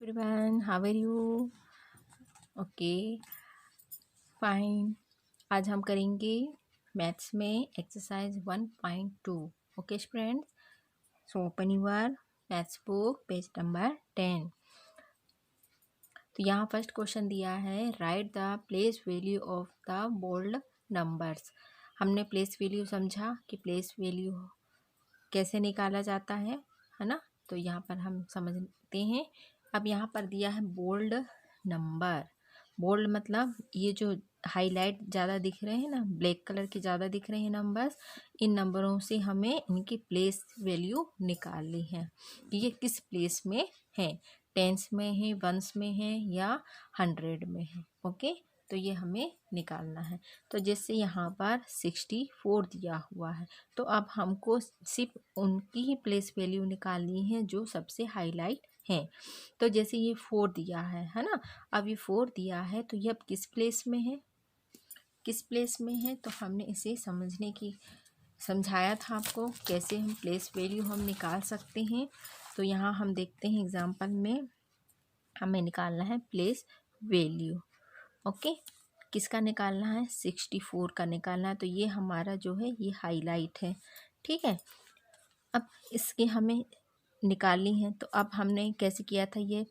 Everyone, how are you? Okay, fine. आज हम करेंगे मैथ्स में exercise 1.2। Okay friends, so open your maths book, page number 10। तो यहाँ फर्स्ट क्वेश्चन दिया है, write the place value of the bold numbers. हमने प्लेस वैल्यू समझा कि प्लेस वैल्यू कैसे निकाला जाता है ना। तो यहाँ पर हम समझते हैं। अब यहाँ पर दिया है बोल्ड नंबर। बोल्ड मतलब ये जो हाईलाइट ज़्यादा दिख रहे हैं ना, ब्लैक कलर के ज़्यादा दिख रहे हैं नंबर्स, इन नंबरों से हमें इनकी प्लेस वैल्यू निकालनी है कि ये किस प्लेस में है, टेंस में है, वंस में है या 100 में है। ओके, तो ये हमें निकालना है। तो जैसे यहाँ पर 64 दिया हुआ है, तो अब हमको सिर्फ उनकी ही प्लेस वैल्यू निकालनी है जो सबसे हाईलाइट है। तो जैसे ये 4 दिया है ना। अब ये 4 दिया है तो ये अब किस प्लेस में है, किस प्लेस में है, तो हमने इसे समझने की समझाया था आपको कैसे हम प्लेस वैल्यू हम निकाल सकते हैं। तो यहाँ हम देखते हैं एग्जाम्पल में हमें निकालना है प्लेस वैल्यू। ओके, किसका निकालना है? 64 का निकालना है। तो ये हमारा जो है ये हाईलाइट है, ठीक है। अब इसके हमें निकालनी है। तो अब हमने कैसे किया था, ये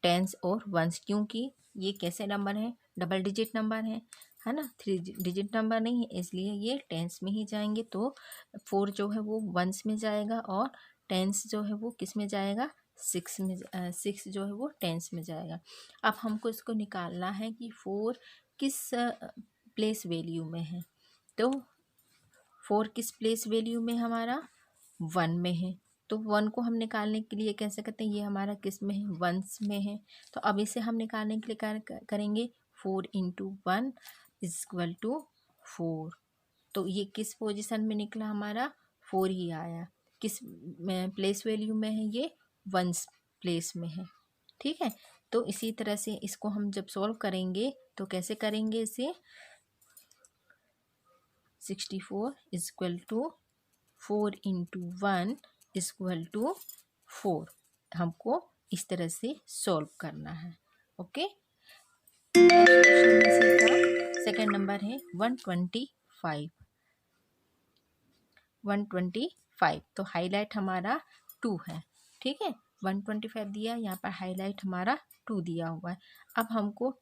टेंस और वंस, क्योंकि ये कैसे नंबर है, डबल डिजिट नंबर है ना, 3 डिजिट नंबर नहीं है, इसलिए ये टेंस में ही जाएंगे। तो 4 जो है वो वंस में जाएगा और टेंस जो है वो किस में जाएगा, 6 में। 6 जो है वो टेंस में जाएगा। अब हमको इसको निकालना है कि 4 किस प्लेस वैल्यू में है। तो 4 किस प्लेस वैल्यू में हमारा 1 में है। तो 1 को हम निकालने के लिए कैसे करते हैं, ये हमारा किस में है, वंस में है। तो अब इसे हम निकालने के लिए करेंगे 4 × 1 = 4। तो ये किस पोजीशन में निकला, हमारा 4 ही आया। किस प्लेस वैल्यू में है, ये वंस प्लेस में है, ठीक है। तो इसी तरह से इसको हम जब सॉल्व करेंगे तो कैसे करेंगे इसे, 64 = 4 × 1 = 4। हमको इस तरह से सॉल्व करना है। ओके, सेकेंड नंबर है 125। 125 तो हाईलाइट हमारा 2 है, ठीक है। 125 दिया, यहाँ पर हाईलाइट हमारा 2 दिया हुआ है। अब हमको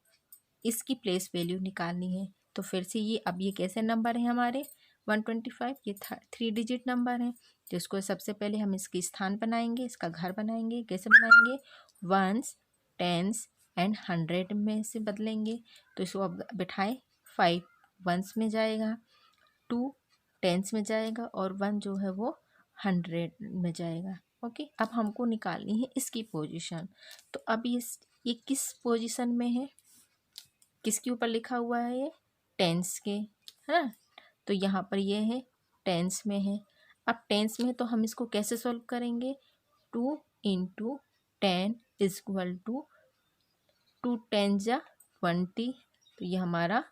इसकी प्लेस वैल्यू निकालनी है। तो फिर से ये अब ये कैसे नंबर है हमारे, 125, ये 3 डिजिट नंबर है। तो इसको सबसे पहले हम इसकी स्थान बनाएंगे, इसका घर बनाएंगे। कैसे बनाएंगे, वंस, टेंस एंड 100 में से बदलेंगे। तो इसको अब बिठाए, 5 वंस में जाएगा, 2 टेंस में जाएगा और 1 जो है वो 100 में जाएगा। ओके, अब हमको निकालनी है इसकी पोजीशन। तो अब ये किस पोजीशन में है, किसके ऊपर लिखा हुआ है, ये टेंस के, है ना। तो यहाँ पर ये है टेंस में है। अब टेंस में तो हम इसको कैसे सॉल्व करेंगे, 2 × 10 = 2 10 जा 20। तो ये हमारा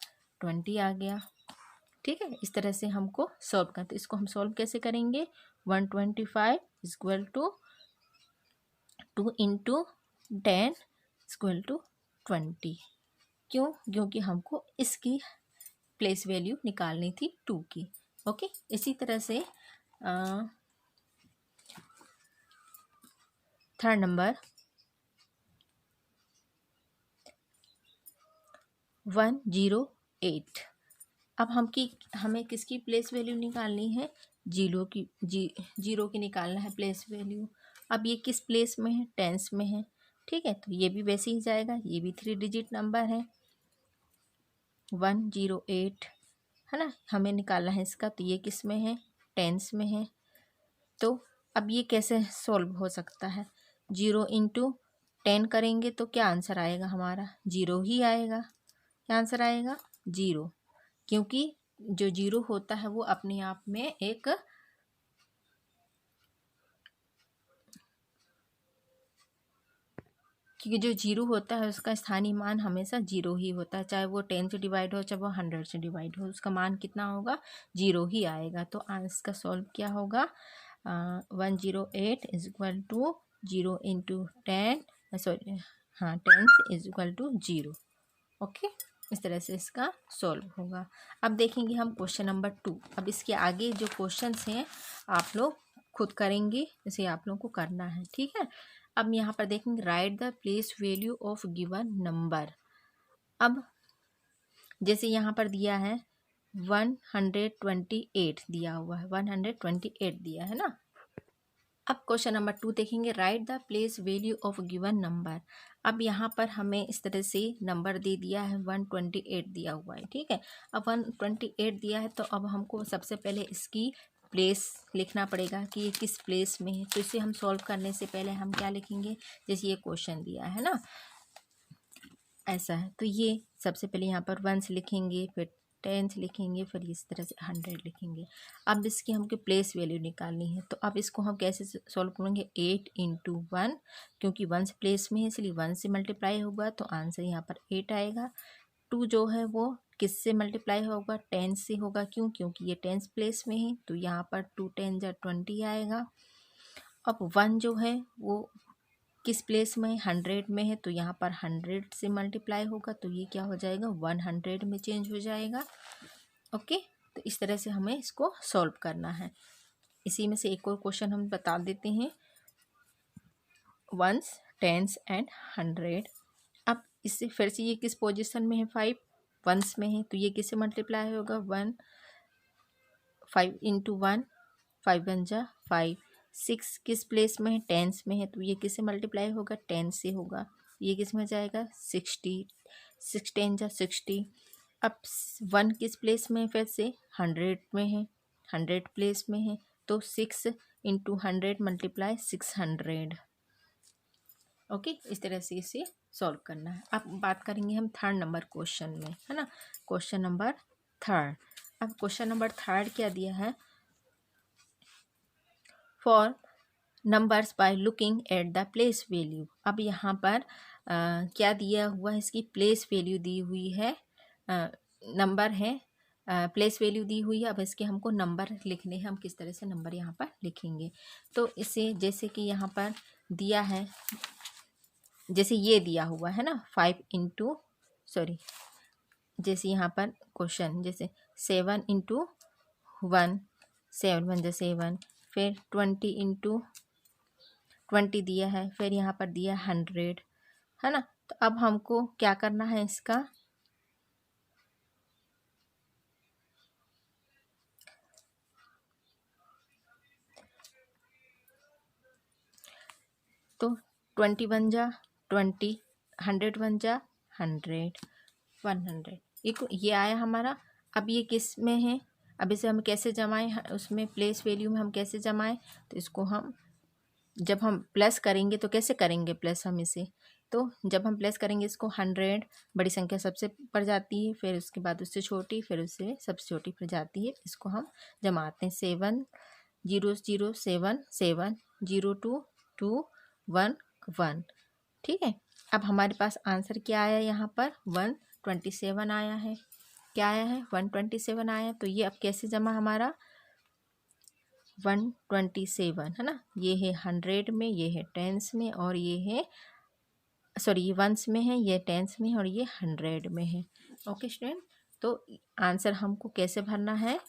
20 आ गया, ठीक है। इस तरह से हमको सॉल्व करना। तो इसको हम सॉल्व कैसे करेंगे, 125 = 2 × 10 = 20। क्यों, क्योंकि हमको इसकी प्लेस वैल्यू निकालनी थी 2 की। ओके, इसी तरह से थर्ड नंबर 108। अब हमें किसकी प्लेस वैल्यू निकालनी है, जीरो की निकालना है प्लेस वैल्यू। अब ये किस प्लेस में है, टेंस में है, ठीक है। तो ये भी वैसे ही जाएगा, ये भी 3 डिजिट नंबर है, 108, है ना। हमें निकालना है इसका, तो ये किस में है, टेंस में है। तो अब ये कैसे सॉल्व हो सकता है, 0 × 10 करेंगे तो क्या आंसर आएगा हमारा, 0 ही आएगा। क्या आंसर आएगा, 0, क्योंकि जो 0 होता है वो अपने आप में एक क्योंकि जो 0 होता है उसका स्थानीय मान हमेशा 0 ही होता है, चाहे वो 10 से डिवाइड हो चाहे वो 100 से डिवाइड हो, उसका मान कितना होगा, 0 ही आएगा। तो इसका सॉल्व क्या होगा, 108 = 0 × 10 सॉरी हाँ, tens is equal to 0। Okay, इस तरह से इसका सॉल्व होगा। अब देखेंगे हम क्वेश्चन नंबर 2। अब इसके आगे जो क्वेश्चंस हैं आप लोग खुद करेंगे, इसे आप लोग को करना है, ठीक है। अब यहाँ पर देखेंगे right the place value of given number. अब जैसे यहाँ पर दिया है 128 दिया हुआ है, 128 दिया है ना। अब क्वेश्चन नंबर 2 देखेंगे right the place value of given number. अब यहाँ पर हमें इस तरह से नंबर दे दिया है 128 दिया हुआ है, ठीक है। अब 128 दिया है तो अब हमको सबसे पहले इसकी प्लेस लिखना पड़ेगा कि ये किस प्लेस में है। तो इसे हम सॉल्व करने से पहले हम क्या लिखेंगे, जैसे ये क्वेश्चन दिया है ना, ऐसा है तो ये सबसे पहले यहाँ पर 1 लिखेंगे, फिर 10 लिखेंगे, फिर इस तरह से 100 लिखेंगे। अब इसकी हमको प्लेस वैल्यू निकालनी है, तो अब इसको हम कैसे सॉल्व करेंगे, 8 × 1, क्योंकि 1 प्लेस में है इसलिए 1 से मल्टीप्लाई होगा तो आंसर यहाँ पर 8 आएगा। 2 जो है वो किससे मल्टीप्लाई होगा, 10 से होगा, क्योंकि ये 10 प्लेस में है तो यहाँ पर 2 10 जा 20 आएगा। अब 1 जो है वो किस प्लेस में, 100 में है तो यहाँ पर 100 से मल्टीप्लाई होगा तो ये क्या हो जाएगा, 100 में चेंज हो जाएगा। ओके, तो इस तरह से हमें इसको सॉल्व करना है। इसी में से एक और क्वेश्चन हम बता देते हैं, 1s 10s एंड 100। अब इससे फिर से ये किस पोजीशन में है, 5 1s में है तो ये किससे मल्टीप्लाई होगा, 1 5 × 1 5 1 जा 5। 6 किस प्लेस में है, 10s में है तो ये किससे मल्टीप्लाई होगा, 10 से होगा। ये किस में जाएगा, 60 6 10 जा 60। अब 1 किस प्लेस में है, फिर से 100 में है, 100 प्लेस में है तो 6 × 100 मल्टीप्लाई 600। ओके, इस तरह से इसे सॉल्व करना है। अब बात करेंगे हम 3rd नंबर क्वेश्चन में, है ना, क्वेश्चन नंबर 3rd। अब क्वेश्चन नंबर 3rd क्या दिया है, for numbers by looking at the place value. अब यहाँ पर क्या दिया हुआ है, इसकी प्लेस वैल्यू दी हुई है, नंबर है, प्लेस वैल्यू दी हुई है। अब इसके हमको नंबर लिखने हैं, हम किस तरह से नंबर यहाँ पर लिखेंगे। तो इसे जैसे कि यहाँ पर दिया है, जैसे ये दिया हुआ है ना 5 × सॉरी जैसे यहाँ पर क्वेश्चन जैसे 7 × 1 7 1 जा 7, फिर 20 × 20 दिया है, फिर यहाँ पर दिया 100, है ना। तो अब हमको क्या करना है इसका, तो 21 जा 20, 100 1 जा 100, 100 ये आया हमारा। अब ये किस में है, अब इसे हम कैसे जमाएं, उसमें प्लेस वैल्यू में हम कैसे जमाएं, तो इसको हम जब हम प्लस करेंगे तो कैसे करेंगे प्लस हम इसे, तो जब हम प्लस करेंगे इसको 100 बड़ी संख्या सबसे पड़ जाती है, फिर उसके बाद उससे छोटी, फिर उससे सबसे छोटी पड़ जाती है, इसको हम जमाते हैं 7 0 0 7 7 0 2 2 1 1, ठीक है। अब हमारे पास आंसर क्या आया, यहाँ पर 127 आया है, क्या आया है 127 आया। तो ये अब कैसे जमा हमारा 127, है ना, ये है 100 में, ये है 10s में, और ये है सॉरी ये 1s में है, ये 10s में है, और ये 100 में है। ओके स्टूडेंट, तो आंसर हमको कैसे भरना है,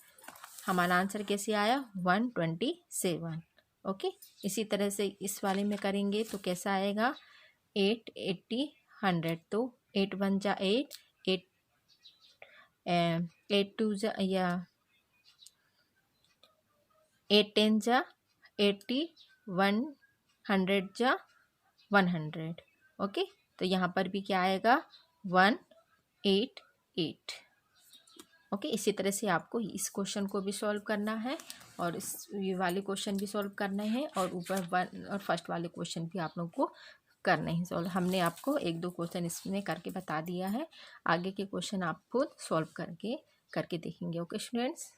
हमारा आंसर कैसे आया 127। ओके, इसी तरह से इस वाले में करेंगे तो कैसा आएगा 8 80 100, तो 8 1 जा 8 8 2 जा या 8 10 जा 80 100 जा 100। ओके, तो यहाँ पर भी क्या आएगा 188। ओके, इसी तरह से आपको इस क्वेश्चन को भी सॉल्व करना है और इस ये वाले क्वेश्चन भी सॉल्व करने हैं, और ऊपर 1 और फर्स्ट वाले क्वेश्चन भी आप लोग को करने हैं सॉल्व। हमने आपको 1-2 क्वेश्चन इसमें करके बता दिया है, आगे के क्वेश्चन आप खुद सॉल्व करके देखेंगे। Okay students.